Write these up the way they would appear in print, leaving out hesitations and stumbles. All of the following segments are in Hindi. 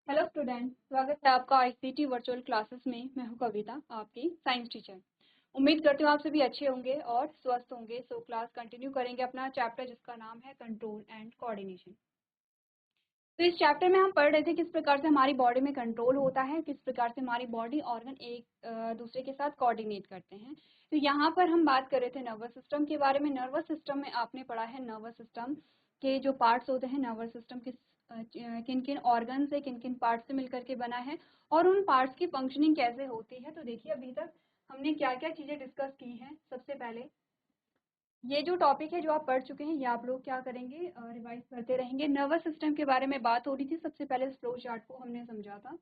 हेलो स्टूडेंट, स्वागत है आपका आईसीटी वर्चुअल क्लासेस में। मैं हूं कविता, आपकी साइंस टीचर। उम्मीद करती हूँ आप सभी अच्छे होंगे और स्वस्थ होंगे। सो क्लास कंटिन्यू करेंगे अपना चैप्टर जिसका नाम है कंट्रोल एंड कोऑर्डिनेशन। तो इस चैप्टर में हम पढ़ रहे थे किस प्रकार से हमारी बॉडी में कंट्रोल होता है, किस प्रकार से हमारी बॉडी ऑर्गन एक दूसरे के साथ कोऑर्डिनेट करते हैं। तो यहाँ पर हम बात कर रहे थे नर्वस सिस्टम के बारे में। नर्वस सिस्टम में आपने पढ़ा है नर्वस सिस्टम के जो पार्ट्स होते हैं, नर्वस सिस्टम किस किन किन ऑर्गन से, किन किन पार्ट्स से मिलकर के बना है और उन पार्ट्स की फंक्शनिंग कैसे होती है। तो देखिए अभी तक हमने क्या क्या चीज़ें डिस्कस की हैं। सबसे पहले ये जो टॉपिक है जो आप पढ़ चुके हैं, ये आप लोग क्या करेंगे, रिवाइज करते रहेंगे। नर्वस सिस्टम के बारे में बात हो रही थी, सबसे पहले फ्लो चार्ट को हमने समझा था।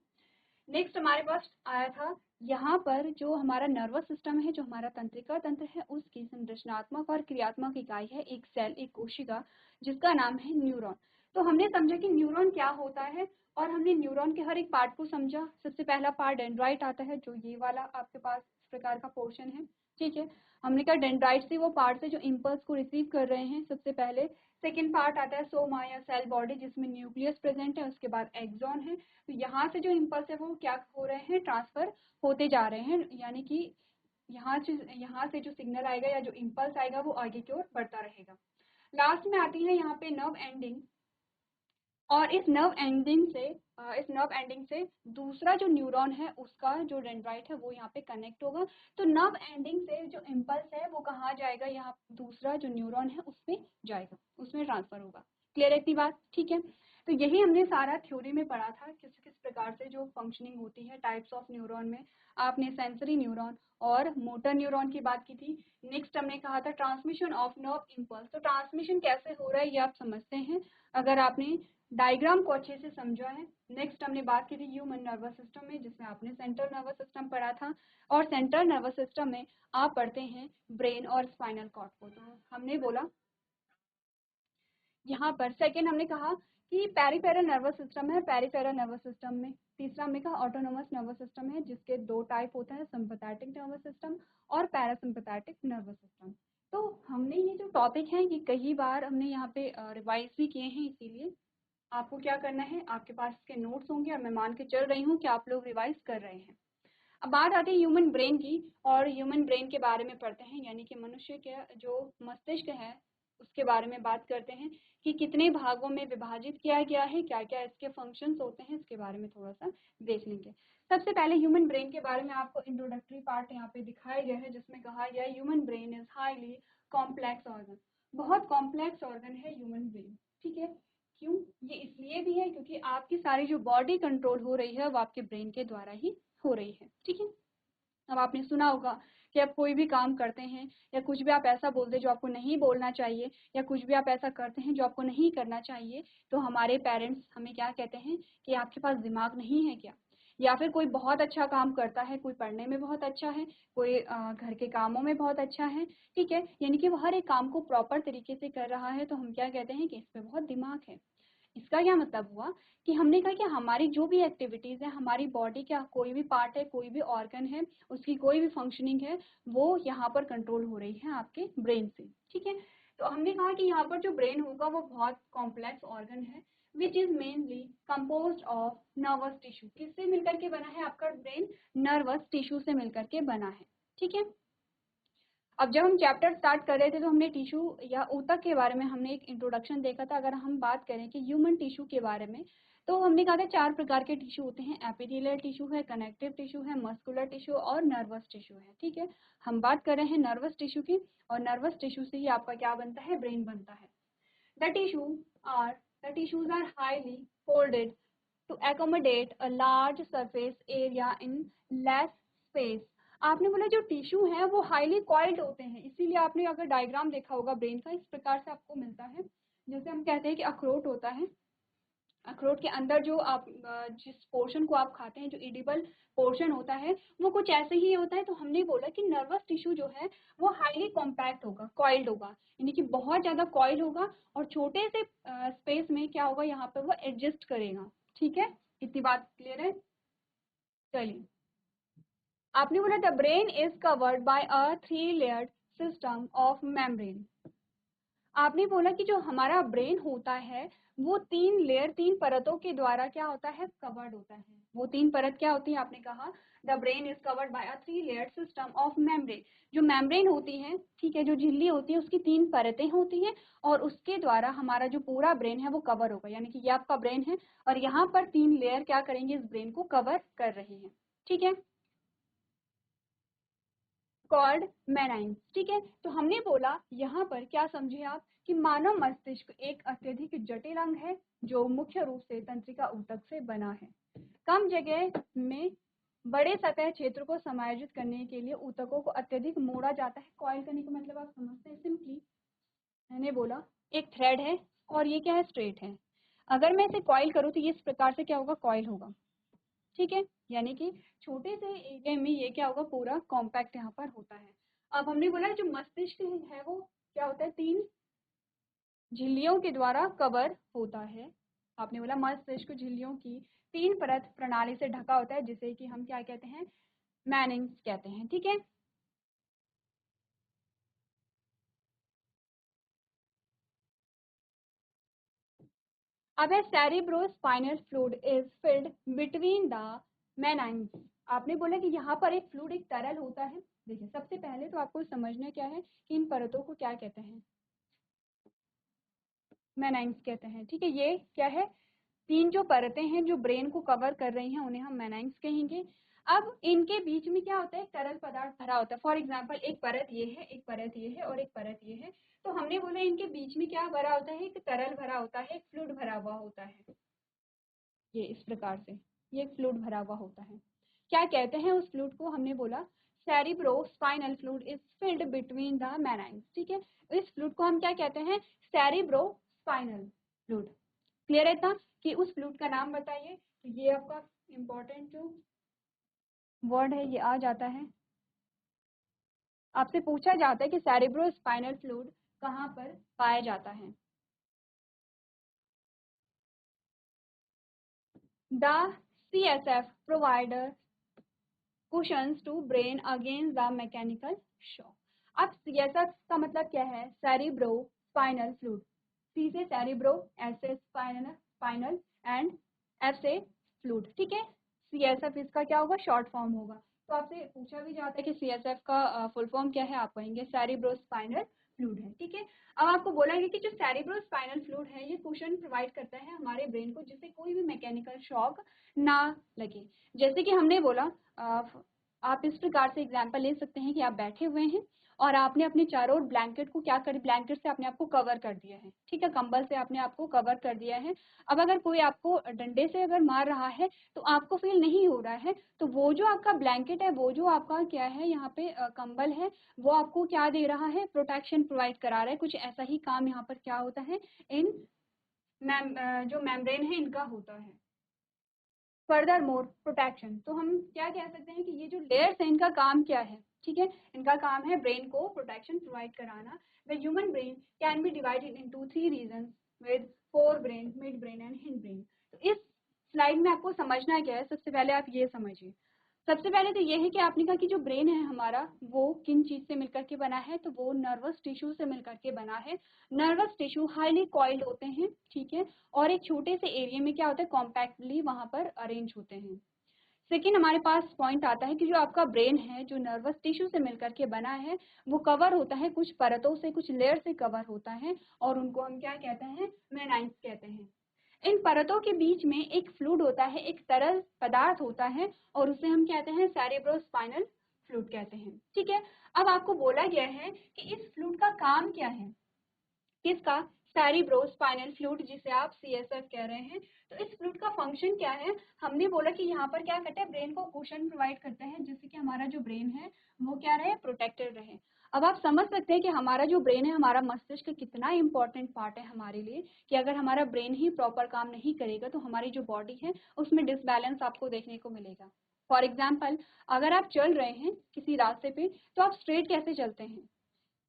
नेक्स्ट हमारे पास आया था यहाँ पर जो हमारा नर्वस सिस्टम है, जो हमारा तंत्रिका तंत्र है, उसकी संरचनात्मक और क्रियात्मक इकाई है एक सेल, एक कोशिका, जिसका नाम है न्यूरॉन। तो हमने समझा कि न्यूरॉन क्या होता है और हमने न्यूरॉन के हर एक पार्ट को समझा। सबसे पहला पार्ट डेंड्राइट आता है, जो ये वाला आपके पास इस प्रकार का पोर्शन है। ठीक है, हमने कहा डेंड्राइट से वो पार्ट है जो इम्पल्स को रिसीव कर रहे हैं सबसे पहले। सेकेंड पार्ट आता है सोमा या सेल बॉडी, जिसमें न्यूक्लियस प्रेजेंट है। उसके बाद एक्सॉन है। तो यहाँ से जो इम्पल्स है वो क्या हो रहे हैं, ट्रांसफर होते जा रहे हैं, यानी कि यहाँ से जो सिग्नल आएगा या जो इम्पल्स आएगा वो आगे की ओर बढ़ता रहेगा। लास्ट में आती है यहाँ पे नर्व एंडिंग, और इस नर्व एंडिंग से दूसरा जो न्यूरॉन है उसका जो डेंड्राइट है वो यहाँ पे कनेक्ट होगा। तो नर्व एंडिंग से जो इम्पल्स है वो कहाँ जाएगा, यहाँ दूसरा जो न्यूरॉन है उसमें जाएगा, उसमें ट्रांसफर होगा। क्लियर है इतनी बात? ठीक है, तो यही हमने सारा थ्योरी में पढ़ा था, किस किस प्रकार से जो फंक्शनिंग होती है टाइप्स ऑफ न्यूरॉन में। आपने सेंसरी न्यूरॉन और मोटर न्यूरॉन की बात की थी। नेक्स्ट हमने कहा था ट्रांसमिशन ऑफ नर्व इम्पल्स। तो ट्रांसमिशन कैसे हो रहा है ये आप समझते हैं अगर आपने डायग्राम को अच्छे से समझा है। नेक्स्ट हमने बात की थी ह्यूमन नर्वस सिस्टम में, जिसमें आपने सेंट्रल नर्वस सिस्टम पढ़ा था, और सेंट्रल नर्वस सिस्टम में आप पढ़ते हैं ब्रेन और स्पाइनल कॉर्ड को। तो हमने बोला यहाँ पर सेकेंड हमने कहा कि पेरिफेरल नर्वस सिस्टम है। पेरिफेरल नर्वस सिस्टम में तीसरा हमने कहा ऑटोनोमस नर्वस सिस्टम है, जिसके दो टाइप होते हैं, सिंपैथेटिक नर्वस सिस्टम और पैरासिम्पैथेटिक नर्वस सिस्टम। तो हमने ये जो टॉपिक है ये कई बार हमने यहाँ पे रिवाइज भी किए हैं, इसीलिए आपको क्या करना है, आपके पास इसके नोट्स होंगे और मैं मान के चल रही हूँ कि आप लोग रिवाइज कर रहे हैं। अब बात आती है ह्यूमन ब्रेन की, और ह्यूमन ब्रेन के बारे में पढ़ते हैं, यानी कि मनुष्य के जो मस्तिष्क है उसके बारे में बात करते हैं कि कितने भागों में विभाजित किया गया है, क्या क्या इसके फंक्शंस होते हैं, इसके बारे में थोड़ा सा देख लेंगे। सबसे पहले ह्यूमन ब्रेन के बारे में आपको इंट्रोडक्टरी पार्ट यहाँ पे दिखाया गया है, जिसमें कहा गया है human brain is highly complex organ. बहुत कॉम्प्लेक्स ऑर्गन है ह्यूमन ब्रेन। ठीक है, क्यों? ये इसलिए भी है क्योंकि आपकी सारी जो बॉडी कंट्रोल हो रही है वो आपके ब्रेन के द्वारा ही हो रही है। ठीक है, अब आपने सुना होगा कि आप कोई भी काम करते हैं या कुछ भी आप ऐसा बोलते हैं जो आपको नहीं बोलना चाहिए, या कुछ भी आप ऐसा करते हैं जो आपको नहीं करना चाहिए, तो हमारे पेरेंट्स हमें क्या कहते हैं कि आपके पास दिमाग नहीं है क्या। या फिर कोई बहुत अच्छा काम करता है, कोई पढ़ने में बहुत अच्छा है, कोई घर के कामों में बहुत अच्छा है, ठीक है, यानी कि वो हर एक काम को प्रॉपर तरीके से कर रहा है, तो हम क्या कहते हैं कि इस पे बहुत दिमाग है। इसका क्या मतलब हुआ कि हमने कहा कि हमारी जो भी एक्टिविटीज है, हमारी बॉडी का कोई भी पार्ट है, कोई भी ऑर्गन है, उसकी कोई भी फंक्शनिंग है, वो यहाँ पर कंट्रोल हो रही है आपके ब्रेन से। ठीक है, तो हमने कहा कि यहाँ पर जो ब्रेन होगा वो बहुत कॉम्प्लेक्स ऑर्गन है, which is mainly compose of nervous tissue. किससे मिलकर के बना है आपका ब्रेन? नर्वस टिश्यू से मिलकर के बना है। ठीक है, अब जब हम चैप्टर स्टार्ट कर रहे थे तो हमने टिश्यू या ऊतक के बारे में हमने एक इंट्रोडक्शन देखा था। अगर हम बात करें कि ह्यूमन टिश्यू के बारे में, तो हमने कहा था चार प्रकार के टिश्यू होते हैं, एपिथेलियल टिश्यू है, कनेक्टिव टिश्यू है, मस्कुलर टिश्यू और नर्वस टिश्यू है। ठीक है, हम बात कर रहे हैं नर्वस टिश्यू की, और नर्वस टिश्यू से ही आपका क्या बनता है? ब्रेन बनता है। The tissue are the tissues are highly folded to accommodate a large surface area in less space। आपने बोला जो टिश्यू है वो हाईली कॉइल्ड होते हैं, इसीलिए आपने अगर डायग्राम देखा होगा ब्रेन का, इस प्रकार से आपको मिलता है। जैसे हम कहते हैं कि अखरोट होता है, अखरोट के अंदर जो आप जिस पोर्शन को आप खाते हैं, जो एडिबल पोर्शन होता है, वो कुछ ऐसे ही होता है। तो हमने बोला कि नर्वस टिश्यू जो है वो हाईली कॉम्पैक्ट होगा, कॉइल्ड होगा, यानी कि बहुत ज्यादा कॉइल होगा, और छोटे से स्पेस में क्या होगा, यहाँ पे वो एडजस्ट करेगा। ठीक है, इतनी बात क्लियर है? चलिए, आपने बोला the brain is covered by a 3 layered system of membrane. आपने बोला कि जो हमारा ब्रेन होता है वो 3 परतों के द्वारा क्या होता है, कवर्ड होता है। वो 3 परत क्या होती है, आपने कहा the brain is covered by a 3 layered system of membrane. जो मेम्ब्रेन होती है, ठीक है, जो झिल्ली होती है उसकी 3 परतें होती हैं और उसके द्वारा हमारा जो पूरा ब्रेन है वो कवर होगा। यानी कि ये आपका ब्रेन है और यहाँ पर 3 लेयर क्या करेंगे, इस ब्रेन को कवर कर रही है। ठीक है, कॉल्ड मेनाइन्स। ठीक है, तो हमने बोला यहाँ पर क्या समझे आप कि मानव मस्तिष्क एक अत्यधिक जटिल अंग है जो मुख्य रूप से तंत्रिका ऊतक से बना है। कम जगह में बड़े सतह क्षेत्र को समायोजित करने के लिए ऊतकों को अत्यधिक मोड़ा जाता है। कॉइल करने का मतलब आप समझते हैं, सिंपली मैंने बोला एक थ्रेड है और ये क्या है, स्ट्रेट है। अगर मैं इसे कॉइल करूँ तो ये इस प्रकार से क्या होगा, कॉइल होगा। ठीक है, यानी कि छोटे से एरिया में ये क्या होगा, पूरा कॉम्पैक्ट यहाँ पर होता है। अब हमने बोला जो मस्तिष्क है वो क्या होता है, 3 झिल्लियों के द्वारा कवर होता है। आपने बोला मस्तिष्क झिल्लियों की 3 परत प्रणाली से ढका होता है जिसे कि हम क्या कहते हैं, मैनिंग्स कहते हैं। ठीक है, अब है cerebrospinal fluid is filled between the meninges. आपने बोला कि यहाँ पर एक फ्लूइड, एक तरल होता है। देखिए, सबसे पहले तो आपको समझना क्या है कि इन परतों को क्या कहते हैं, मेनाइन्स कहते हैं। ठीक है, ये क्या है, 3 जो परतें हैं जो ब्रेन को कवर कर रही हैं उन्हें हम मेनाइन्स कहेंगे। अब इनके बीच में क्या होता है, तरल पदार्थ भरा होता है। फॉर एग्जाम्पल एक परत ये है, एक परत ये है और एक परत ये है। तो हमने बोला इनके बीच में क्या भरा होता है, एक तरल भरा होता है, एक फ्लूइड भरा हुआ होता है। ये इस प्रकार से ये एक फ्लूइड भरा हुआ होता है। क्या कहते हैं उस फ्लूइड को, हमने बोला cerebrospinal fluid is filled between the meninges. ठीक है, इस फ्लूइड को हम क्या कहते हैं, सेरिब्रोस्पाइनल फ्लूइड। क्लियर है था कि उस फ्लूइड का नाम बताइए। तो ये आपका इंपॉर्टेंट जो वर्ड है ये आ जाता है। आपसे पूछा जाता है कि सेरिब्रोस्पाइनल फ्लूइड कहाँ पर पाया जाता है। The CSF provider cushions to brain against the mechanical shock। अब CSF का मतलब क्या है, सेरिब्रो स्पाइनल फ्लूइड। C से सेरिब्रो, S से स्पाइनल एंड F से फ्लूइड। ठीक है, CSF इसका क्या होगा, शॉर्ट फॉर्म होगा। तो आपसे पूछा भी जाता है कि CSF का फुल फॉर्म क्या है, आप कहेंगे सेरिब्रो स्पाइनल फ्लूइड है। ठीक है, अब आपको बोला गया कि जो सेरिब्रो स्पाइनल फ्लूइड है ये कुशन प्रोवाइड करता है हमारे ब्रेन को जिससे कोई भी मैकेनिकल शॉक ना लगे। जैसे कि हमने बोला, आप इस प्रकार से एग्जाम्पल ले सकते हैं कि आप बैठे हुए हैं और आपने अपने चारों ओर ब्लैंकेट को क्या कर, ब्लैंकेट से आपने आपको कवर कर दिया है। ठीक है, कंबल से आपने आपको कवर कर दिया है। अब अगर कोई आपको डंडे से अगर मार रहा है तो आपको फील नहीं हो रहा है, तो वो जो आपका ब्लैंकेट है, वो जो आपका क्या है यहाँ पे कंबल है, वो आपको क्या दे रहा है, प्रोटेक्शन प्रोवाइड करा रहा है। कुछ ऐसा ही काम यहाँ पर क्या होता है, इन जो मेम्ब्रेन है इनका होता है। फर्दर मोर प्रोटेक्शन, तो हम क्या कह सकते हैं कि ये जो लेयर्स है इनका काम क्या है। ठीक है, इनका काम है ब्रेन को प्रोटेक्शन प्रोवाइड कराना। The human brain can be divided into 3 region with fore brain, mid brain and hind brain. तो इस स्लाइड में आपको समझना क्या है, सबसे पहले आप ये समझिए। सबसे पहले तो ये है कि आपने कहा कि जो ब्रेन है हमारा वो किन चीज से मिलकर के बना है, तो वो नर्वस टिश्यू से मिलकर के बना है। नर्वस टिश्यू हाईली कॉइल्ड होते हैं। ठीक है, और एक छोटे से एरिया में क्या होता है, कॉम्पैक्टली वहां पर अरेंज होते हैं। सेकेंड हमारे पास पॉइंट आता है कि जो आपका ब्रेन है जो नर्वस टिश्यू से मिलकर के बना है वो कवर होता है कुछ परतों से, कुछ लेयर से कवर होता है और उनको हम क्या कहते हैं, मेनाइन्स कहते हैं। इन परतों के बीच में एक फ्लूइड होता है, एक तरल पदार्थ होता है और उसे हम कहते हैं सेरेब्रोस्पाइनल फ्लूइड कहते हैं। ठीक है, अब आपको बोला गया है कि इस फ्लूइड का काम क्या है, किसका, सेरिब्रोस्पाइनल फ्लूइड जिसे आप CSF कह रहे हैं। तो इस फ्लूइड का फंक्शन क्या है, हमने बोला कि यहाँ पर क्या करता है, ब्रेन को कुशन प्रोवाइड करता है जिससे कि हमारा जो ब्रेन है वो क्या रहे, प्रोटेक्टेड रहे। अब आप समझ सकते हैं कि हमारा जो ब्रेन है, हमारा मस्तिष्क कितना इंपॉर्टेंट पार्ट है हमारे लिए, कि अगर हमारा ब्रेन ही प्रॉपर काम नहीं करेगा तो हमारी जो बॉडी है उसमें डिसबैलेंस आपको देखने को मिलेगा। फॉर एग्जाम्पल, अगर आप चल रहे हैं किसी रास्ते पे तो आप स्ट्रेट कैसे चलते हैं।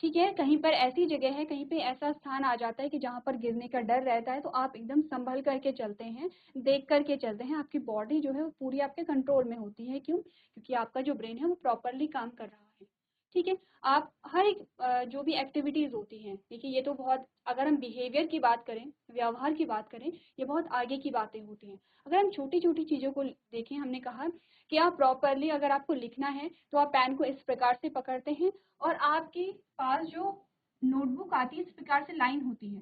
ठीक है, कहीं पर ऐसी जगह है, कहीं पे ऐसा स्थान आ जाता है कि जहाँ पर गिरने का डर रहता है तो आप एकदम संभल करके चलते हैं, देख करके चलते हैं। आपकी बॉडी जो है वो पूरी आपके कंट्रोल में होती है। क्यों, क्योंकि आपका जो ब्रेन है वो प्रॉपरली काम कर रहा है। ठीक है। आप हर एक जो भी एक्टिविटीज़ होती हैं, देखिए ये तो बहुत, अगर हम बिहेवियर की बात करें, व्यवहार की बात करें, ये बहुत आगे की बातें होती हैं। अगर हम छोटी-छोटी चीज़ों को देखें, हमने कहा कि आप प्रॉपरली अगर आपको लिखना है तो आप पेन को इस प्रकार से पकड़ते हैं और आपके पास जो नोटबुक आती है इस प्रकार से लाइन होती है,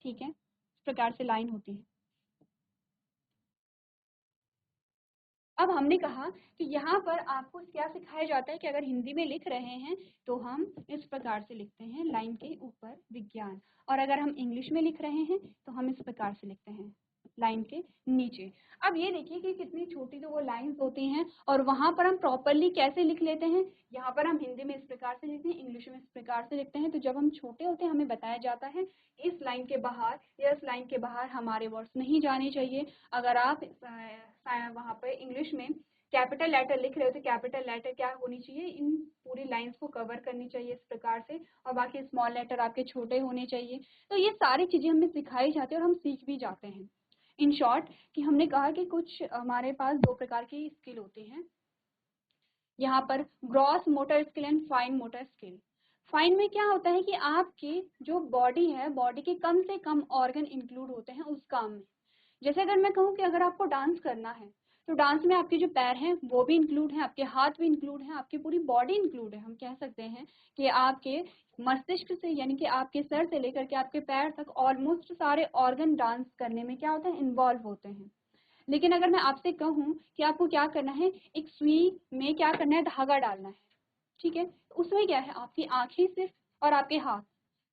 ठीक है? इस प्रकार से लाइन होती है। अब हमने कहा कि यहाँ पर आपको क्या सिखाया जाता है कि अगर हिंदी में लिख रहे हैं तो हम इस प्रकार से लिखते हैं, लाइन के ऊपर विज्ञान, और अगर हम इंग्लिश में लिख रहे हैं तो हम इस प्रकार से लिखते हैं, लाइन के नीचे। अब ये देखिए कि कितनी छोटी तो वो लाइंस होती हैं और वहाँ पर हम प्रॉपरली कैसे लिख लेते हैं। यहाँ पर हम हिंदी में इस प्रकार से लिखते हैं, इंग्लिश में इस प्रकार से लिखते हैं। तो जब हम छोटे होते हैं हमें बताया जाता है इस लाइन के बाहर या इस लाइन के बाहर हमारे वर्ड्स नहीं जाने चाहिए। अगर आप वहाँ पे इंग्लिश में कैपिटल लेटर लिख रहे हो तो कैपिटल लेटर क्या होनी चाहिए, इन पूरी लाइंस को कवर करनी चाहिए इस प्रकार से, और बाकी स्मॉल लेटर आपके छोटे होने चाहिए। तो ये सारी चीज़ें हमें सिखाई जाती है और हम सीख भी जाते हैं। इन शॉर्ट कि हमने कहा कि कुछ हमारे पास दो प्रकार की स्किल होती हैं यहाँ पर, gross motor skill and fine motor skill. Fine में क्या होता है कि आपकी जो बॉडी है, बॉडी के कम से कम ऑर्गन इंक्लूड होते हैं उस काम में। जैसे अगर मैं कहूँ कि अगर आपको डांस करना है तो डांस में आपके जो पैर हैं वो भी इंक्लूड हैं, आपके हाथ भी इंक्लूड हैं, आपकी पूरी बॉडी इंक्लूड है। हम कह सकते हैं कि आपके मस्तिष्क से यानी कि आपके सर से लेकर के आपके पैर तक ऑलमोस्ट सारे ऑर्गन डांस करने में क्या होते हैं, इन्वॉल्व होते हैं। लेकिन अगर मैं आपसे कहूँ कि आपको क्या करना है, एक सुई में क्या करना है, धागा डालना है, ठीक है? तो उसमें क्या है, आपकी आंखें सिर्फ और आपके हाथ,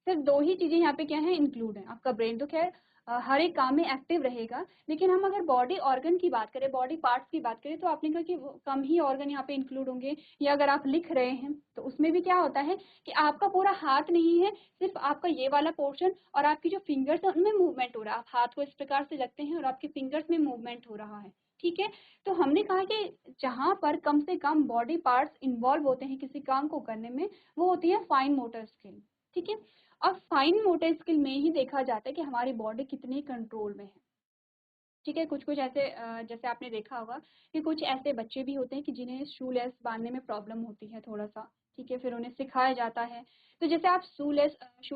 सिर्फ दो ही चीजें यहाँ पे क्या है, इंक्लूड है। आपका ब्रेन तो खैर हर एक काम में एक्टिव रहेगा, लेकिन हम अगर बॉडी ऑर्गन की बात करें, बॉडी पार्ट्स की बात करें, तो आपने कहा कि वो कम ही ऑर्गन यहाँ पे इंक्लूड होंगे। या अगर आप लिख रहे हैं तो उसमें भी क्या होता है कि आपका पूरा हाथ नहीं है, सिर्फ आपका ये वाला पोर्शन और आपकी जो फिंगर्स है उनमें मूवमेंट हो रहा है। आप हाथ को इस प्रकार से रखते हैं और आपके फिंगर्स में मूवमेंट हो रहा है, ठीक है? तो हमने कहा कि जहाँ पर कम से कम बॉडी पार्ट्स इन्वॉल्व होते हैं किसी काम को करने में, वो होती है फाइन मोटर स्किल, ठीक है? अब फाइन मोटर स्किल में ही देखा जाता है कि हमारी बॉडी कितनी कंट्रोल में है, ठीक है? कुछ कुछ ऐसे जैसे आपने देखा होगा कि कुछ ऐसे बच्चे भी होते हैं कि जिन्हें शू लेस बांधने में प्रॉब्लम होती है थोड़ा सा, ठीक है? फिर उन्हें सिखाया जाता है। तो जैसे आप शू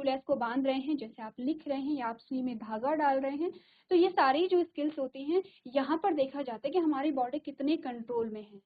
लेस को बांध रहे हैं, जैसे आप लिख रहे हैं या आप सुई में धागा डाल रहे हैं, तो ये सारी जो स्किल्स होती हैं यहाँ पर देखा जाता है कि हमारी बॉडी कितने कंट्रोल में है,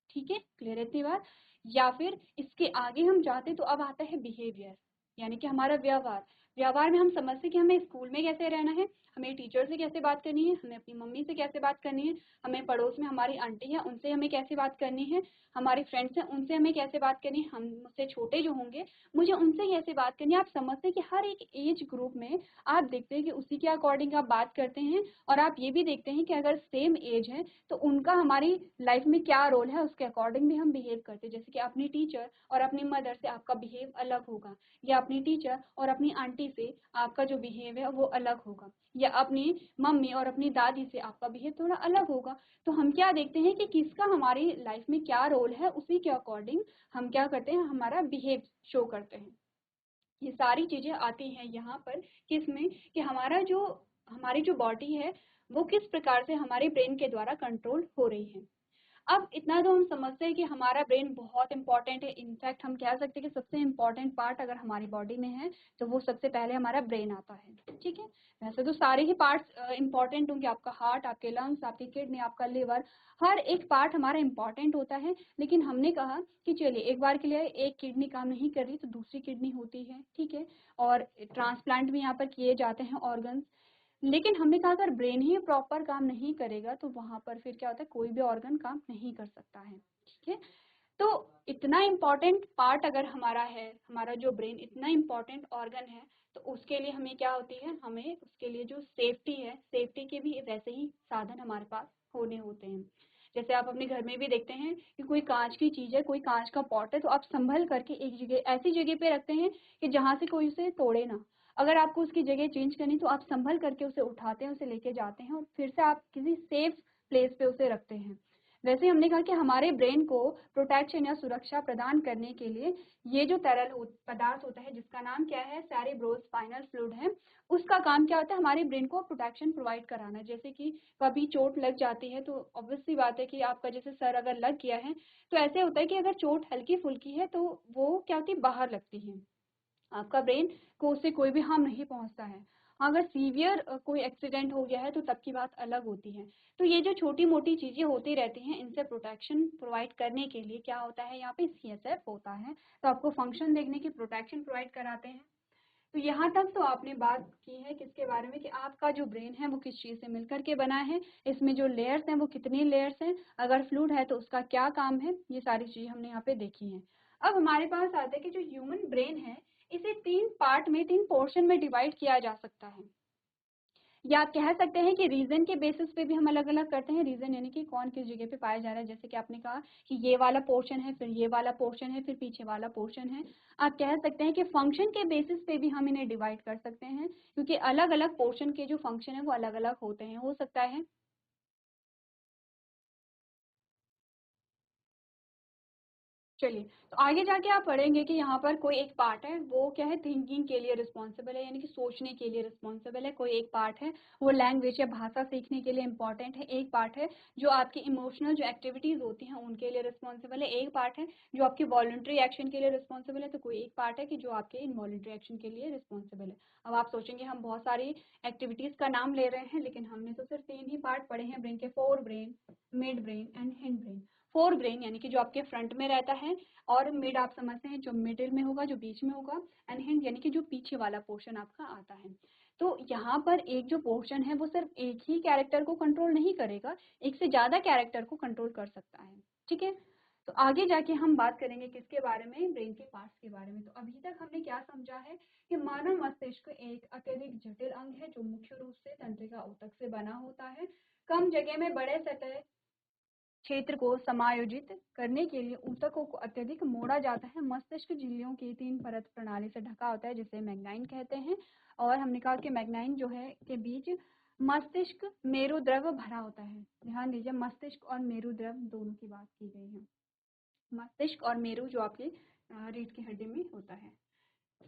ठीक है? क्लियर है इतनी बात? या फिर इसके आगे हम जाते तो अब आता है बिहेवियर, यानी कि हमारा व्यवहार। व्यवहार में हम समझते हैं कि हमें स्कूल में कैसे रहना है, हमें टीचर से कैसे बात करनी है, हमें अपनी मम्मी से कैसे बात करनी है, हमें पड़ोस में हमारी आंटी है उनसे हमें कैसे बात करनी है, हमारे फ्रेंड्स हैं उनसे हमें कैसे बात करनी है, हम मुझसे छोटे जो होंगे मुझे उनसे कैसे बात करनी है। आप समझते हैं कि हर एक एज ग्रुप में आप देखते हैं कि उसी के अकॉर्डिंग आप बात करते हैं, और आप ये भी देखते हैं कि अगर सेम एज है तो उनका हमारी लाइफ में क्या रोल है, उसके अकॉर्डिंग भी हम बिहेव करते हैं। जैसे कि अपनी टीचर और अपनी मदर से आपका बिहेव अलग होगा, या अपनी टीचर और अपनी आंटी से आपका जो बिहेव है वो अलग होगा, या अपनी मम्मी और अपनी दादी से आपका बिहेव थोड़ा अलग होगा। तो हम क्या देखते हैं कि किसका हमारी लाइफ में क्या रोल है, उसी के अकॉर्डिंग हम क्या करते हैं, हमारा बिहेव शो करते हैं। ये सारी चीजें आती हैं यहाँ पर किसमें, कि हमारी जो बॉडी है वो किस प्रकार से हमारे ब्रेन के द्वारा कंट्रोल हो रही है। अब इतना तो हम समझते हैं कि हमारा ब्रेन बहुत इंपॉर्टेंट है। इनफैक्ट हम कह सकते हैं कि सबसे इम्पोर्टेंट पार्ट अगर हमारी बॉडी में है तो वो सबसे पहले हमारा ब्रेन आता है, ठीक है? वैसे तो सारे ही पार्ट्स इंपॉर्टेंट होंगे, आपका हार्ट, आपके लंग्स, आपकी किडनी, आपका लिवर, हर एक पार्ट हमारा इंपॉर्टेंट होता है। लेकिन हमने कहा कि चलिए एक बार के लिए एक किडनी काम नहीं कर रही तो दूसरी किडनी होती है, ठीक है? और ट्रांसप्लांट भी यहाँ पर किए जाते हैं ऑर्गन्स। लेकिन हमने कहा अगर ब्रेन ही प्रॉपर काम नहीं करेगा तो वहां पर फिर क्या होता है, कोई भी ऑर्गन काम नहीं कर सकता है, ठीक है? तो इतना इम्पोर्टेंट पार्ट अगर हमारा है, हमारा जो ब्रेन इतना इम्पोर्टेंट ऑर्गन है, तो उसके लिए हमें क्या होती है, हमें उसके लिए जो सेफ्टी है, सेफ्टी के भी वैसे ही साधन हमारे पास होने होते हैं। जैसे आप अपने घर में भी देखते हैं कि कोई कांच की चीज है, कोई कांच का पॉट है, तो आप संभल करके एक जगह ऐसी जगह पे रखते हैं कि जहां से कोई उसे तोड़े ना। अगर आपको उसकी जगह चेंज करनी तो आप संभल करके उसे उठाते हैं, उसे लेके जाते हैं और फिर से आप किसी सेफ प्लेस पे उसे रखते हैं। वैसे हमने कहा कि हमारे ब्रेन को प्रोटेक्शन या सुरक्षा प्रदान करने के लिए ये जो तरल पदार्थ होता है जिसका नाम क्या है, सेरिब्रोस्पाइनल फ्लूइड है, उसका काम क्या होता है, हमारे ब्रेन को प्रोटेक्शन प्रोवाइड कराना। जैसे कि कभी चोट लग जाती है तो ऑब्वियस सी बात है कि आपका जैसे सर अगर लग गया है तो ऐसे होता है कि अगर चोट हल्की फुल्की है तो वो क्या होती है, बाहर लगती है, आपका ब्रेन को उससे कोई भी हार्म नहीं पहुंचता है। अगर सीवियर कोई एक्सीडेंट हो गया है तो तब की बात अलग होती है। तो ये जो छोटी मोटी चीजें होती रहती हैं, इनसे प्रोटेक्शन प्रोवाइड करने के लिए क्या होता है, यहाँ पे सीएसएफ होता है। तो आपको फंक्शन देखने की प्रोटेक्शन प्रोवाइड कराते हैं। तो यहाँ तक तो आपने बात की है किसके बारे में, कि आपका जो ब्रेन है वो किस चीज़ से मिलकर के बना है, इसमें जो लेयर्स हैं वो कितनी लेयर्स हैं, अगर फ्लूइड है तो उसका क्या काम है, ये सारी चीज़ें हमने यहाँ पे देखी हैं। अब हमारे पास आता है कि जो ह्यूमन ब्रेन है इसे 3 पार्ट में, 3 पोर्शन में डिवाइड किया जा सकता है, या आप कह सकते हैं कि रीजन के बेसिस पे भी हम अलग अलग करते हैं। रीजन यानी कि कौन किस जगह पे पाया जा रहा है, जैसे कि आपने कहा कि ये वाला पोर्शन है, फिर ये वाला पोर्शन है, फिर पीछे वाला पोर्शन है। आप कह सकते हैं कि फंक्शन के बेसिस पे भी हम इन्हें डिवाइड कर सकते हैं, क्योंकि अलग अलग पोर्शन के जो फंक्शन है वो अलग अलग होते हैं, हो सकता है। चलिए, तो आगे जाके आप पढ़ेंगे कि यहाँ पर कोई एक पार्ट है वो क्या है, थिंकिंग के लिए रिस्पॉन्सिबल है, यानी कि सोचने के लिए रिस्पॉन्सिबल है। कोई एक पार्ट है वो लैंग्वेज या भाषा सीखने के लिए इंपॉर्टेंट है। एक पार्ट है जो आपकी इमोशनल जो एक्टिविटीज होती हैं उनके लिए रिस्पॉन्सिबल है। एक पार्ट है जो आपके वॉलंटरी एक्शन के लिए रिस्पॉन्सिबल है। तो कोई एक पार्ट है कि जो आपके इनवॉलंटरी एक्शन के लिए रिस्पॉन्सिबल है। अब आप सोचेंगे हम बहुत सारी एक्टिविटीज का नाम ले रहे हैं, लेकिन हमने तो सिर्फ 3 ही पार्ट पढ़े हैं ब्रेन के, four brain, mid brain and hind brain. Fore brain यानी कि जो आपके फ्रंट में रहता है, और मिड आप समझते हैं जो मिडिल में होगा, जो बीच में होगा, एंड हिंड यानी कि जो पीछे वाला पोर्शन आपका आता है। तो यहाँ पर एक जो पोर्शन है वो सिर्फ एक ही कैरेक्टर को कंट्रोल नहीं करेगा, एक से ज्यादा कैरेक्टर को कंट्रोल कर सकता है। ठीक है, तो आगे जाके हम बात करेंगे किसके बारे में, ब्रेन के पार्ट्स के बारे में। तो अभी तक हमने क्या समझा है कि मानव मस्तिष्क एक अत्यधिक जटिल अंग है जो मुख्य रूप से तंत्रिका ऊतक से बना होता है। कम जगह में बड़े सतह क्षेत्र को समायोजित करने के लिए ऊतकों को अत्यधिक मोड़ा जाता है। मस्तिष्क झिल्लियों की 3 परत प्रणाली से ढका होता है जिसे मैग्नाइन कहते हैं। और हमने कहा कि मैग्नाइन जो है के बीच मस्तिष्क मेरुद्रव भरा होता है। ध्यान दीजिए, मस्तिष्क और मेरुद्रव दोनों की बात की गई है। मस्तिष्क और मेरु जो आपकी रीढ़ की हड्डी में होता है।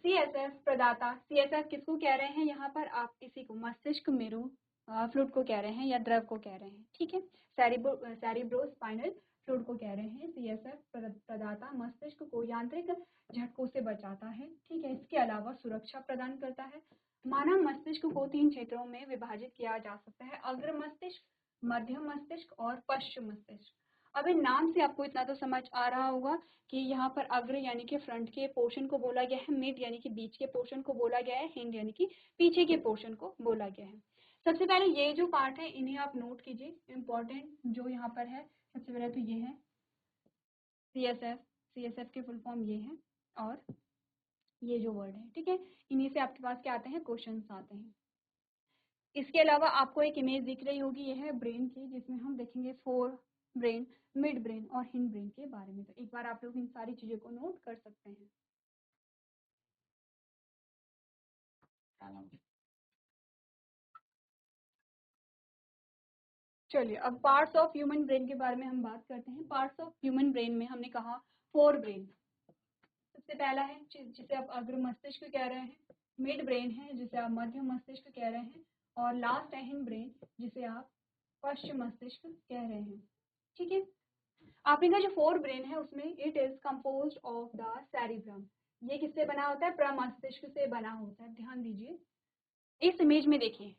सीएसएफ प्रदाता, सीएसएफ किसको कह रहे हैं, यहाँ पर आप इसी को मस्तिष्क मेरु फ्लूइड को कह रहे हैं या द्रव को कह रहे हैं। ठीक है, सेरिब्रोस्पाइनल फ्लूइड को कह रहे हैं। सीएसएफ प्रदाता मस्तिष्क को यांत्रिक झटकों से बचाता है। ठीक है, इसके अलावा सुरक्षा प्रदान करता है। मानव मस्तिष्क को 3 क्षेत्रों में विभाजित किया जा सकता है, अग्र मस्तिष्क, मध्य मस्तिष्क और पश्चिम मस्तिष्क। अब इन नाम से आपको इतना तो समझ आ रहा होगा कि यहाँ पर अग्र यानी कि फ्रंट के पोर्शन को बोला गया है, मिड यानी कि बीच के पोर्शन को बोला गया है, हिंड यानी कि पीछे के पोर्शन को बोला गया है। सबसे पहले ये जो पार्ट है इन्हें आप नोट कीजिए, इम्पोर्टेंट जो यहाँ पर है। सबसे पहले तो ये है सीएसएफ, सीएसएफ के फुल फॉर्म ये है, और ये जो वर्ड है। ठीक है, इन्हीं से आपके पास क्या आते हैं, क्वेश्चन आते हैं। इसके अलावा आपको एक इमेज दिख रही होगी, ये है ब्रेन की, जिसमें हम देखेंगे फोर ब्रेन, मिड ब्रेन और हिंड ब्रेन के बारे में। तो एक बार आप लोग इन सारी चीजों को नोट कर सकते हैं। चलिए, अब पार्ट्स ऑफ ह्यूमन ब्रेन के बारे में हम बात करते हैं। पार्ट्स ऑफ ह्यूमन ब्रेन में हमने कहा फोर ब्रेन। सबसे पहला है जिसे आप अग्र मस्तिष्क कह रहे हैं, मिड ब्रेन है जिसे आप मध्य मस्तिष्क कह रहे हैं, और लास्ट है हिंड ब्रेन जिसे आप पश्चिम मस्तिष्क कह रहे हैं। ठीक है, आपने का जो फोर ब्रेन है उसमें it is composed of the cerebrum. ये किससे बना होता है, प्रमस्तिष्क से बना होता है। ध्यान दीजिए, इस इमेज में देखिए,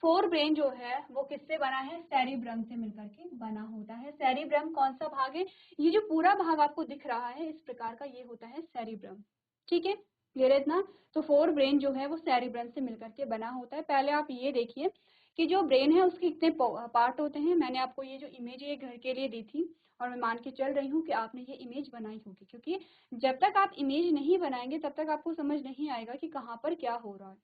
फोर ब्रेन जो है वो किससे बना है, सेरिब्रम से मिलकर के बना होता है। सेरिब्रम कौन सा भाग है, ये जो पूरा भाग आपको दिख रहा है इस प्रकार का, ये होता है सेरिब्रम। ठीक है, क्लियर है इतना। तो फोर ब्रेन जो है वो सेरिब्रम से मिलकर के बना होता है। पहले आप ये देखिए कि जो ब्रेन है उसके कितने पार्ट होते हैं। मैंने आपको ये जो इमेज है घर के लिए दी थी, और मैं मान के चल रही हूँ कि आपने ये इमेज बनाई होगी, क्योंकि जब तक आप इमेज नहीं बनाएंगे तब तक आपको समझ नहीं आएगा कि कहाँ पर क्या हो रहा है।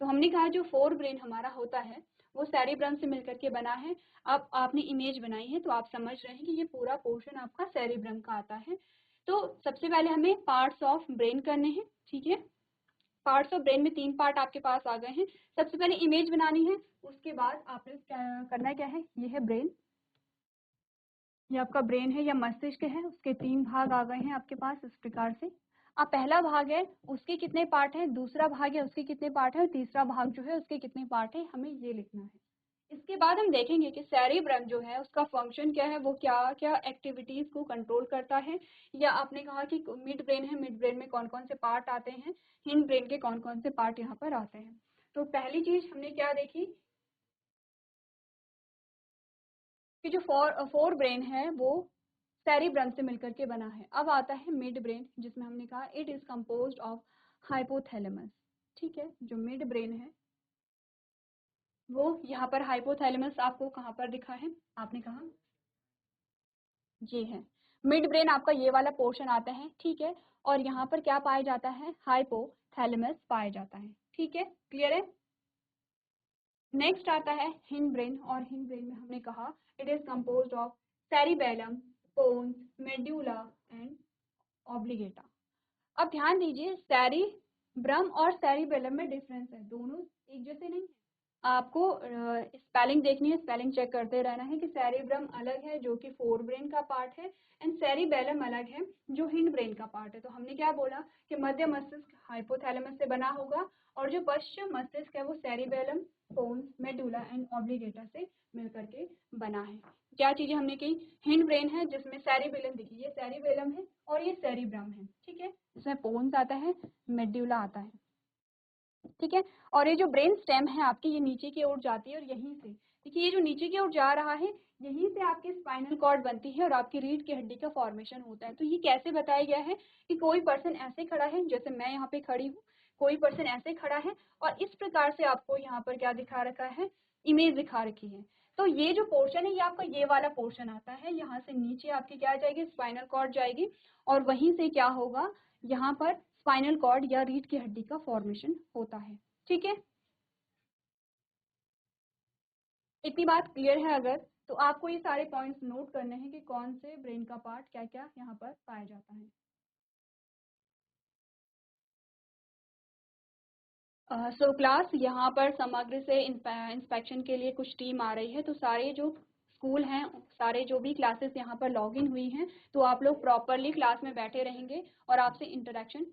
तो हमने कहा जो फोर ब्रेन हमारा होता है वो सेरिब्रम से मिलकर के बना है। अब आपने इमेज बनाई है तो आप समझ रहे हैं कि ये पूरा पोर्शन आपका सेरिब्रम का आता है। तो सबसे पहले हमें पार्ट्स ऑफ ब्रेन करने हैं। ठीक है, पार्ट्स ऑफ ब्रेन में 3 पार्ट आपके पास आ गए हैं। सबसे पहले इमेज बनानी है, उसके बाद आपने क्या करना है, क्या है, ये है ब्रेन। ये आपका ब्रेन है या मस्तिष्क है, उसके 3 भाग आ गए हैं आपके पास इस प्रकार से। अब पहला भाग है उसके कितने पार्ट हैं, दूसरा भाग है उसके कितने पार्ट हैं, और तीसरा भाग जो है उसके कितने पार्ट हैं, हमें ये लिखना है। इसके बाद हम देखेंगे कि सेरिब्रम जो है उसका फंक्शन क्या है, वो क्या क्या एक्टिविटीज को कंट्रोल करता है, या आपने कहा कि मिड ब्रेन है, मिड ब्रेन में कौन कौन से पार्ट आते हैं, हिंड ब्रेन के कौन कौन से पार्ट यहाँ पर आते हैं। तो पहली चीज हमने क्या देखी कि जो फोर ब्रेन है वो सेरिब्रम से मिलकर के बना है। अब आता है मिड ब्रेन, जिसमें हमने कहा it is composed of hypothalamus. ठीक है, जो मिड ब्रेन है वो यहाँ पर हाइपोथैलेमस आपको कहाँ पर दिखा है, आपने कहा ये है मिड ब्रेन, आपका ये वाला पोर्शन आता है। ठीक है, और यहाँ पर क्या पाया जाता है, हाइपोथैलेमस पाया जाता है। ठीक है, क्लियर है। नेक्स्ट आता है हिंड ब्रेन, और हिंड ब्रेन में हमने कहा it is composed of cerebellum, pons, medulla and oblongata. अब ध्यान दीजिए सेरिब्रम और सेरिबेलम में डिफरेंस है, दोनों एक जैसे नहीं है। आपको स्पेलिंग देखनी है, स्पेलिंग चेक करते रहना है कि सेरिब्रम अलग है जो कि फोर ब्रेन का पार्ट है, एंड सेरिबेलम अलग है जो हिंड ब्रेन का पार्ट है। तो हमने क्या बोला कि मध्य मस्तिष्क हाइपोथैलेमस से बना होगा, और जो पश्चिम मस्तिष्क है वो सेरिबेलम, पोन्स, मेडुला एंड ऑब्लिगेटा से मिलकर के बना है। क्या चीजें हमने कही, हिंड ब्रेन है जिसमें सेरिबेलम, देखिए ये सेरिबेलम है और ये सेरिब्रम है। ठीक है, इसमें पोन्स आता है, मेड्यूला आता है। ठीक है, और ये जो ब्रेन स्टेम है आपकी, ये नीचे की ओर जाती है, और यहीं से देखिए ये जो नीचे की ओर जा रहा है, यहीं से आपकी स्पाइनल कॉर्ड बनती है और आपकी रीढ़ की हड्डी का फॉर्मेशन होता है। तो ये कैसे बताया गया है कि कोई पर्सन ऐसे खड़ा है, जैसे मैं यहाँ पे खड़ी हूँ, कोई पर्सन ऐसे खड़ा है, और इस प्रकार से आपको यहाँ पर क्या दिखा रखा है, इमेज दिखा रखी है। तो ये जो पोर्शन है ये आपका ये वाला पोर्शन आता है, यहाँ से नीचे आपकी क्या जाएगी, स्पाइनल कॉर्ड जाएगी, और वहीं से क्या होगा, यहाँ पर स्पाइनल कॉर्ड या रीढ़ की हड्डी का फॉर्मेशन होता है। ठीक है, इतनी बात क्लियर है। अगर तो आपको ये सारे पॉइंट्स नोट करने हैं कि कौन से ब्रेन का पार्ट क्या क्या यहाँ पर पाया जाता है। सो क्लास, यहाँ पर समग्र से इंस्पेक्शन के लिए कुछ टीम आ रही है, तो सारे जो स्कूल हैं, सारे जो भी क्लासेस यहाँ पर लॉग इन हुई हैं, तो आप लोग प्रॉपरली क्लास में बैठे रहेंगे और आपसे इंटरेक्शन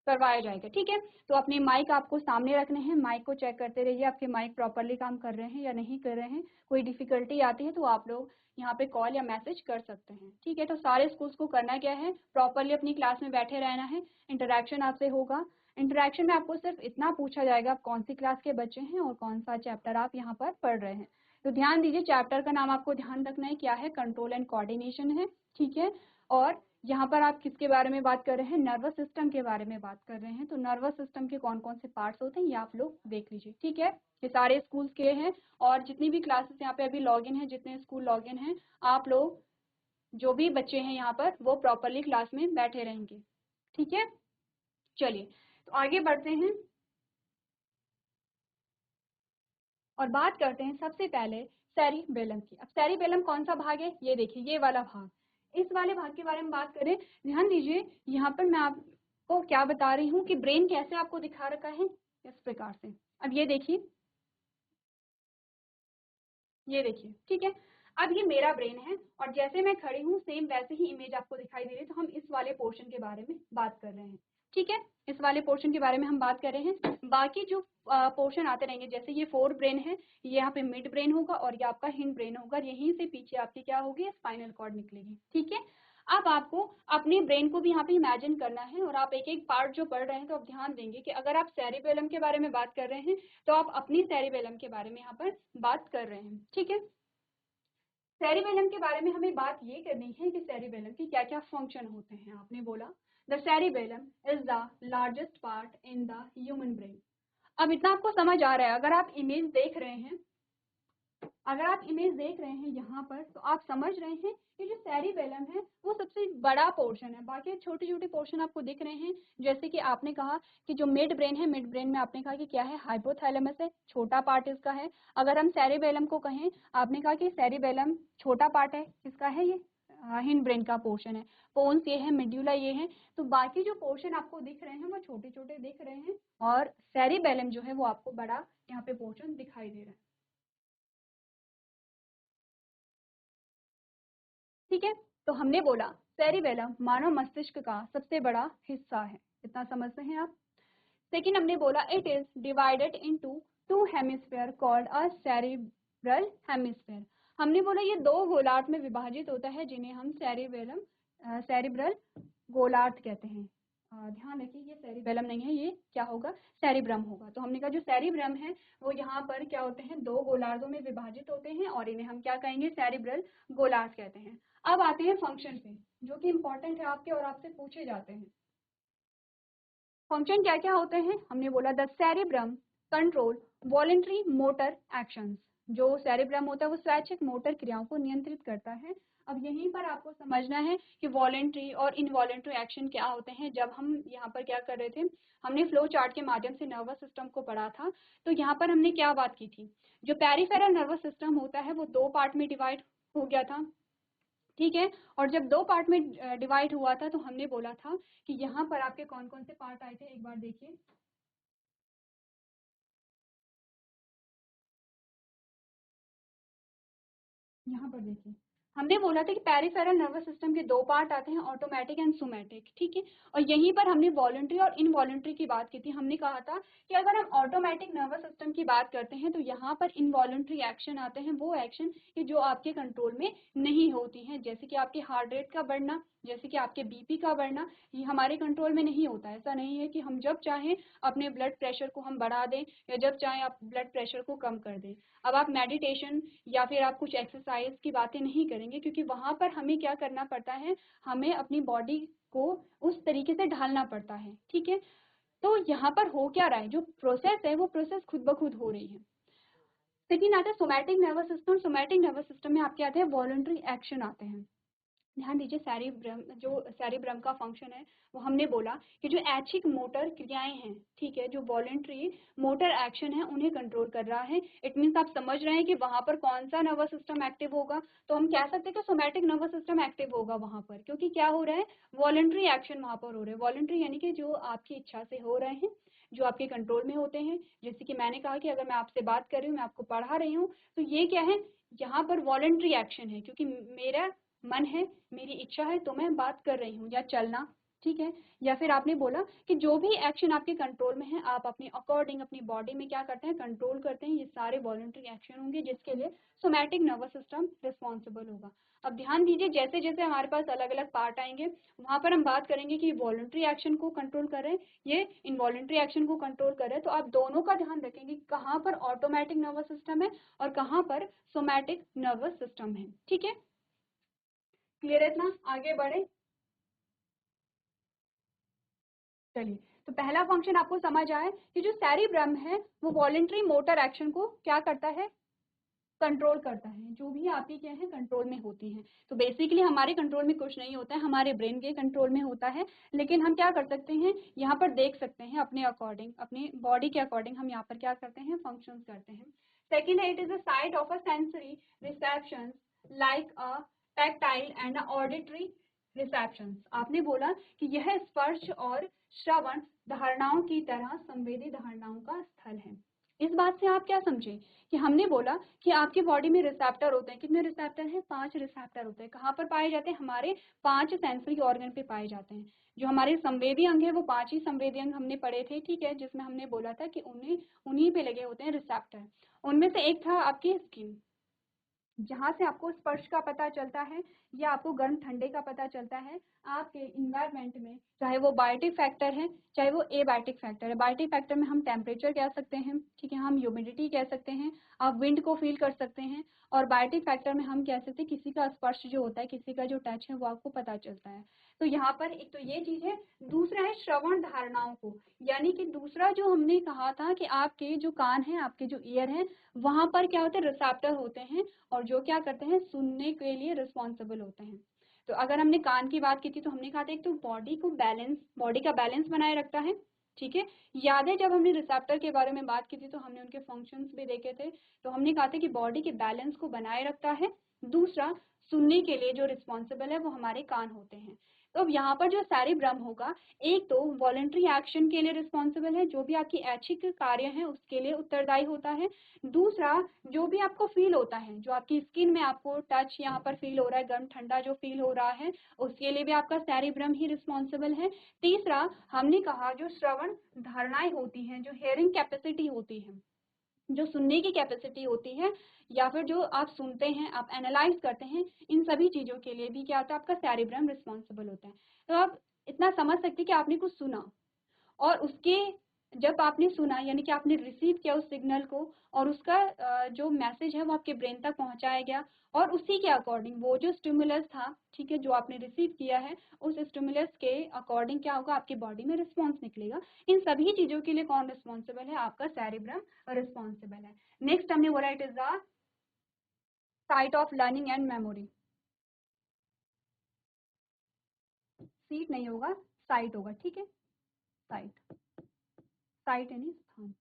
करवाया जाएगा। ठीक है, तो अपने माइक आपको सामने रखने हैं, माइक को चेक करते रहिए आपके माइक प्रॉपरली काम कर रहे हैं या नहीं कर रहे हैं। कोई डिफिकल्टी आती है तो आप लोग यहाँ पे कॉल या मैसेज कर सकते हैं। ठीक है, तो सारे स्कूल्स को करना क्या है, प्रॉपरली अपनी क्लास में बैठे रहना है, इंटरेक्शन आपसे होगा। इंटरेक्शन में आपको सिर्फ इतना पूछा जाएगा आप कौन सी क्लास के बच्चे हैं और कौन सा चैप्टर आप यहाँ पर पढ़ रहे हैं। तो ध्यान दीजिए, चैप्टर का नाम आपको ध्यान रखना है, क्या है, कंट्रोल एंड कोऑर्डिनेशन है। ठीक है, और यहाँ पर आप किसके बारे में बात कर रहे हैं, नर्वस सिस्टम के बारे में बात कर रहे हैं। तो नर्वस सिस्टम के कौन कौन से पार्ट्स होते हैं ये आप लोग देख लीजिए। ठीक है, ये सारे स्कूल्स के हैं, और जितनी भी क्लासेस यहाँ पे अभी लॉगिन है, जितने स्कूल लॉगिन हैं, आप लोग जो भी बच्चे हैं यहाँ पर वो प्रॉपरली क्लास में बैठे रहेंगे। ठीक है, चलिए तो आगे बढ़ते हैं और बात करते हैं सबसे पहले सेरिबेलम की। अब सेरिबेलम कौन सा भाग है, ये देखिए ये वाला भाग, इस वाले भाग के बारे में बात करें। ध्यान दीजिए, यहाँ पर मैं आपको क्या बता रही हूँ कि ब्रेन कैसे आपको दिखा रखा है, इस प्रकार से। अब ये देखिए, ये देखिए, ठीक है, अब ये मेरा ब्रेन है, और जैसे मैं खड़ी हूँ सेम वैसे ही इमेज आपको दिखाई दे रही है। तो हम इस वाले पोर्शन के बारे में बात कर रहे हैं। ठीक है, इस वाले पोर्शन के बारे में हम बात कर रहे हैं। बाकी जो पोर्शन आते रहेंगे, जैसे ये फोर ब्रेन है, ये यहाँ पे मिड ब्रेन होगा, और ये आपका हिंड ब्रेन होगा, यहीं से पीछे आपकी क्या होगी, स्पाइनल कॉर्ड निकलेगी। ठीक है, अब आपको अपने ब्रेन को भी यहाँ पे इमेजिन करना है, और आप एक एक पार्ट जो पढ़ रहे हैं तो आप ध्यान देंगे कि अगर आप सेरिबेलम के बारे में बात कर रहे हैं तो आप अपनी सेरिबेलम के बारे में यहाँ पर बात कर रहे हैं। ठीक है, सेरिबेलम के बारे में हमें बात ये करनी है कि सेरिबेलम की क्या क्या फंक्शन होते हैं। आपने बोला the cerebellum is the largest part in the human brain. अब इतना आपको समझ आ रहा है, अगर आप इमेज देख रहे हैं, अगर आप इमेज देख रहे हैं यहाँ पर, तो आप समझ रहे हैं कि जो सेरिबेलम है वो सबसे बड़ा पोर्शन है, बाकी छोटे छोटे पोर्शन आपको दिख रहे हैं। जैसे कि आपने कहा कि जो मिड ब्रेन है, मिड ब्रेन में आपने कहा कि क्या है, हाइपोथैलेमस है, छोटा पार्ट इसका है। अगर हम सेरिबेलम को कहें, आपने कहा कि सेरिबेलम छोटा पार्ट है, किसका है, ये हिंड ब्रेन का पोर्शन है। पोन्स ये है, मेड्यूला ये है। तो बाकी जो पोर्शन आपको दिख रहे हैं वो छोटे छोटे दिख रहे हैं, और सेरिबेलम जो है वो आपको बड़ा यहाँ पे पोर्शन दिखाई दे रहा है। ठीक है। तो हमने बोला सेरिबेलम मानव मस्तिष्क का सबसे बड़ा हिस्सा है, इतना समझते हैं आप। सेकेंड हमने बोला it is divided into two hemisphere called a cerebral hemisphere. हमने बोला ये दो गोलार्ध में विभाजित होता है जिन्हें हम सेरिब्रल गोलार्ध कहते हैं। ध्यान रखिए ये सेरिबेलम नहीं है, ये क्या होगा, सेरिब्रम होगा। तो हमने कहा जो सेरिब्रम है वो यहाँ पर क्या होते हैं, दो गोलार्धों में विभाजित होते हैं और इन्हें हम क्या कहेंगे, सेरिब्रल गोलार्ध कहते हैं। अब आते हैं फंक्शन पे, जो कि इंपॉर्टेंट है आपके और आपसे पूछे जाते हैं। फंक्शन क्या क्या होते हैं, हमने बोला the cerebrum control voluntary motor actions. जो सेरिब्रम होता है वो स्वैच्छिक मोटर क्रियाओं को नियंत्रित करता है। अब यहीं पर आपको समझना है कि वॉलेंट्री और इनवॉलेंट्री एक्शन क्या होते हैं। जब हम यहाँ पर क्या कर रहे थे, हमने फ्लो चार्ट के माध्यम से नर्वस सिस्टम को पढ़ा था, तो यहाँ पर हमने क्या बात की थी, जो पेरिफेरल नर्वस सिस्टम होता है वो दो पार्ट में डिवाइड हो गया था, ठीक है। और जब दो पार्ट में डिवाइड हुआ था तो हमने बोला था कि यहाँ पर आपके कौन कौन से पार्ट आए थे, एक बार देखिए। यहाँ पर देखिए, हमने बोला था कि पेरिफेरल नर्वस सिस्टम के दो पार्ट आते हैं, ऑटोमेटिक एंड सोमैटिक, ठीक है। और यहीं पर हमने वॉलंटरी और इनवॉलंटरी की बात की थी। हमने कहा था कि अगर हम ऑटोमेटिक नर्वस सिस्टम की बात करते हैं तो यहाँ पर इनवॉलंटरी एक्शन आते हैं, वो एक्शन कि जो आपके कंट्रोल में नहीं होती हैं, जैसे कि आपके हार्ट रेट का बढ़ना, जैसे कि आपके बीपी का बढ़ना, ये हमारे कंट्रोल में नहीं होता है। ऐसा नहीं है कि हम जब चाहें अपने ब्लड प्रेशर को हम बढ़ा दें या जब चाहें आप ब्लड प्रेशर को कम कर दें। अब आप मेडिटेशन या फिर आप कुछ एक्सरसाइज की बातें नहीं करेंगे, क्योंकि वहां पर हमें क्या करना पड़ता है, हमें अपनी बॉडी को उस तरीके से ढालना पड़ता है, ठीक है। तो यहाँ पर हो क्या रहा है, जो प्रोसेस है वो प्रोसेस खुद ब खुद हो रही है। लेकिन आता है somatic nervous system. Somatic nervous system में आपके आते हैं वॉलंटरी एक्शन आते हैं। ध्यान दीजिए, सेरिब्रम, जो सेरिब्रम का फंक्शन है वो हमने बोला कि जो ऐच्छिक मोटर क्रियाएं हैं, ठीक है, जो वॉलेंट्री मोटर एक्शन है उन्हें कंट्रोल कर रहा है। इट मीन्स आप समझ रहे हैं कि वहां पर कौन सा नर्वस सिस्टम एक्टिव होगा, तो हम कह सकते हैं कि सोमैटिक नर्वस सिस्टम एक्टिव होगा वहां पर, क्योंकि क्या हो रहा है, वॉलेंट्री एक्शन वहां पर हो रहे हैं। वॉलेंट्री यानी कि जो आपकी इच्छा से हो रहे हैं, जो आपके कंट्रोल में होते हैं। जैसे कि मैंने कहा कि अगर मैं आपसे बात कर रही हूँ, मैं आपको पढ़ा रही हूँ, तो ये क्या है, यहाँ पर वॉलेंट्री एक्शन है, क्योंकि मेरा मन है, मेरी इच्छा है, तो मैं बात कर रही हूँ, या चलना, ठीक है। या फिर आपने बोला कि जो भी एक्शन आपके कंट्रोल में है आप अपने अकॉर्डिंग अपनी बॉडी में क्या करते हैं, कंट्रोल करते हैं। ये सारे वॉलंटरी एक्शन होंगे जिसके लिए सोमैटिक नर्वस सिस्टम रिस्पॉन्सिबल होगा। अब ध्यान दीजिए, जैसे जैसे हमारे पास अलग अलग पार्ट आएंगे वहां पर हम बात करेंगे कि वॉलंटरी एक्शन को कंट्रोल कर रहे हैं, ये इनवॉलंटरी एक्शन को कंट्रोल कर रहे हैं। तो आप दोनों का ध्यान रखेंगे, कहाँ पर ऑटोमेटिक नर्वस सिस्टम है और कहाँ पर सोमैटिक नर्वस सिस्टम है, ठीक है। क्लियर है इतना, आगे बढ़े। चलिए, तो पहला फंक्शन आपको समझ आया कि जो सेरिब्रम है वो वॉलेंट्री मोटर एक्शन को क्या करता है, कंट्रोल करता है। जो भी आपकी क्या है, कंट्रोल में होती हैं। तो बेसिकली हमारे कंट्रोल में कुछ नहीं होता है, हमारे ब्रेन के कंट्रोल में होता है। लेकिन हम क्या कर सकते हैं, यहाँ पर देख सकते हैं अपने अकॉर्डिंग, अपनी बॉडी के अकॉर्डिंग हम यहाँ पर क्या करते हैं, फंक्शन करते हैं। सेकेंड है, it is a site of a sensory reception like a tactile and auditory reception. आपने बोला कि यह स्पर्श और श्रवण धारणाओं की तरह संवेदी धारणाओं का स्थल है। इस बात से आप क्या समझे कि हमने बोला कि आपकी बॉडी में रिसेप्टर होते हैं। कितने रिसेप्टर हैं, 5 रिसेप्टर होते हैं। कहाँ पर पाए जाते हैं, हमारे 5 सेंसरी ऑर्गन पे पाए जाते हैं। जो हमारे संवेदी अंग है वो 5 ही संवेदी अंग हमने पढ़े थे, ठीक है, जिसमें हमने बोला था कि उन्हीं पे लगे होते हैं रिसेप्टर। उनमें से एक था आपकी स्किन, जहाँ से आपको स्पर्श का पता चलता है या आपको गर्म ठंडे का पता चलता है आपके इन्वायरमेंट में, चाहे वो बायोटिक फैक्टर है चाहे वो एबायोटिक फैक्टर है। बायोटिक फैक्टर में हम टेम्परेचर कह सकते हैं, ठीक है, हम ह्यूमिडिटी कह सकते हैं, आप विंड को फील कर सकते हैं। और बायोटिक फैक्टर में हम कह सकते हैं किसी का स्पर्श जो होता है, किसी का जो टच है वो आपको पता चलता है। तो यहाँ पर एक तो ये चीज है। दूसरा है श्रवण धारणाओं को, यानी कि दूसरा जो हमने कहा था कि आपके जो कान है, आपके जो ईयर है, वहां पर क्या होते हैं, रिसेप्टर होते हैं और जो क्या करते हैं, सुनने के लिए रिस्पॉन्सिबल होते हैं। तो अगर हमने कान की बात की थी तो हमने कहा था एक तो बॉडी का बैलेंस बनाए रखता है, ठीक है। याद है जब हमने रिसेप्टर के बारे में बात की थी तो हमने उनके फंक्शंस भी देखे थे। तो हमने कहा था कि बॉडी के बैलेंस को बनाए रखता है। दूसरा, सुनने के लिए जो रिस्पॉन्सिबल है वो हमारे कान होते हैं। तो अब यहाँ पर जो सेरिब्रम होगा, एक तो वॉलंटरी एक्शन के लिए रिस्पॉन्सिबल है, जो भी आपकी ऐच्छिक कार्य हैं उसके लिए उत्तरदायी होता है। दूसरा, जो भी आपको फील होता है, जो आपकी स्किन में आपको टच यहाँ पर फील हो रहा है, गर्म ठंडा जो फील हो रहा है, उसके लिए भी आपका सेरिब्रम ही रिस्पॉन्सिबल है। तीसरा, हमने कहा जो श्रवण धारणाएं होती हैं, जो हेयरिंग कैपेसिटी होती है, जो सुनने की कैपेसिटी होती है, या फिर जो आप सुनते हैं, आप एनालाइज करते हैं, इन सभी चीज़ों के लिए भी क्या होता है, आपका सेरिब्रम रिस्पॉन्सिबल होता है। तो आप इतना समझ सकते हैं कि आपने कुछ सुना, और उसके जब आपने सुना यानी कि आपने रिसीव किया उस सिग्नल को, और उसका जो मैसेज है वो आपके ब्रेन तक पहुंचाया गया, और उसी के अकॉर्डिंग वो जो स्टिमुलस था, ठीक है, जो आपने रिसीव किया है, उस स्टिमुलस के अकॉर्डिंग क्या होगा, आपकी बॉडी में रिस्पॉन्स निकलेगा। इन सभी चीज़ों के लिए कौन रिस्पॉन्सिबल है, आपका सेरिब्रम रिस्पॉन्सिबल है। नेक्स्ट हमने बोला it is the site of learning and memory. Seat नहीं होगा, साइट होगा, ठीक है, साइट, साइट यानी स्थान।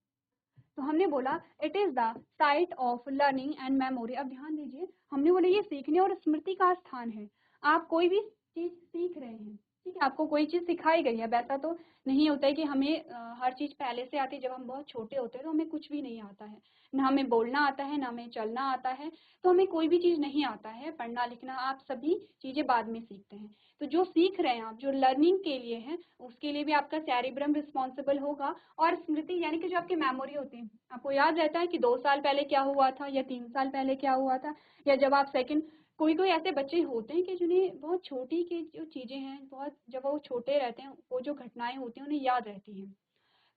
तो हमने बोला it is the site of learning and memory. अब ध्यान दीजिए, हमने बोला ये सीखने और स्मृति का स्थान है। आप कोई भी चीज सीख रहे हैं, ठीक है, आपको कोई चीज सिखाई गई है। वैसा तो नहीं होता है कि हमें हर चीज पहले से आती है। जब हम बहुत छोटे होते हैं तो हमें कुछ भी नहीं आता है, ना हमें बोलना आता है, ना हमें चलना आता है, तो हमें कोई भी चीज नहीं आता है, पढ़ना लिखना, आप सभी चीजें बाद में सीखते हैं। तो जो सीख रहे हैं आप, जो लर्निंग के लिए है, उसके लिए भी आपका सेरिब्रम रिस्पॉन्सिबल होगा। और स्मृति यानी कि जो आपकी मेमोरी होती है, आपको याद रहता है कि 2 साल पहले क्या हुआ था, या 3 साल पहले क्या हुआ था, या जब आप सेकंड, कोई कोई ऐसे बच्चे होते हैं कि जिन्हें बहुत छोटी की जो चीजें हैं, बहुत जब वो छोटे रहते हैं, वो जो घटनाएं होती हैं उन्हें याद रहती हैं।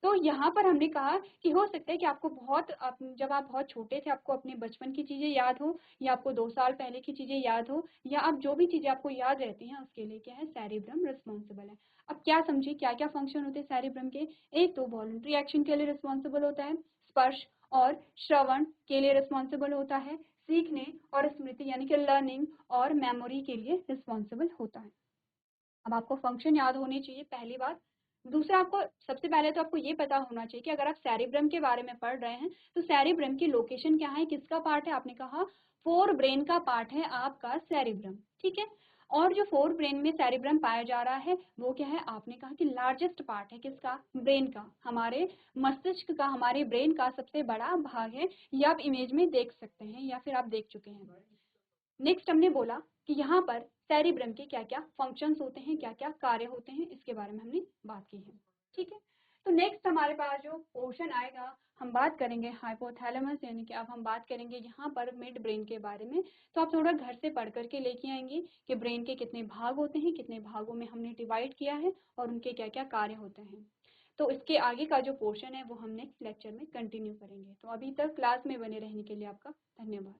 तो यहाँ पर हमने कहा कि हो सकता है कि आपको जब आप बहुत छोटे थे, आपको अपने बचपन की चीजें याद हो, या आपको 2 साल पहले की चीजें याद हो, या आप जो भी चीजें आपको याद रहती हैं, उसके लिए क्या है, सेरिब्रम रिस्पॉन्सिबल है। अब क्या समझिए क्या क्या फंक्शन होते हैं सेरिब्रम के। एक तो वॉलंटरी एक्शन के लिए रिस्पॉन्सिबल होता है, स्पर्श और श्रवण के लिए रिस्पॉन्सिबल होता है, सीखने और स्मृति यानी कि लर्निंग और मेमोरी के लिए रिस्पॉन्सिबल होता है। अब आपको फंक्शन याद होने चाहिए, पहली बात। दूसरा, आपको सबसे पहले तो आपको ये पता होना चाहिए कि अगर आप सेरिब्रम के बारे में पढ़ रहे हैं, तो सेरिब्रम की लोकेशन क्या है, किसका पार्ट है। आपने कहा फोर ब्रेन का पार्ट है आपका सेरिब्रम, ठीक है। और जो फोर ब्रेन में सेरिब्रम पाया जा रहा है, वो क्या है, आपने कहा कि लार्जेस्ट पार्ट है, किसका, ब्रेन का, हमारे मस्तिष्क का, हमारे ब्रेन का सबसे बड़ा भाग है। ये आप इमेज में देख सकते हैं, या फिर आप देख चुके हैं। नेक्स्ट हमने बोला कि यहाँ पर सेरिब्रम के क्या क्या फंक्शंस होते हैं, क्या क्या कार्य होते हैं, इसके बारे में हमने बात की है, ठीक है। तो नेक्स्ट हमारे पास जो पोर्शन आएगा, हम बात करेंगे हाइपोथैलेमस, यानी कि अब हम बात करेंगे यहाँ पर मिड ब्रेन के बारे में। तो आप थोड़ा घर से पढ़ करके लेके आएंगे कि ब्रेन के कितने भाग होते हैं, कितने भागों में हमने डिवाइड किया है, और उनके क्या क्या कार्य होते हैं। तो इसके आगे का जो पोर्शन है वो हम नेक्स्ट लेक्चर में कंटिन्यू करेंगे। तो अभी तक क्लास में बने रहने के लिए आपका धन्यवाद।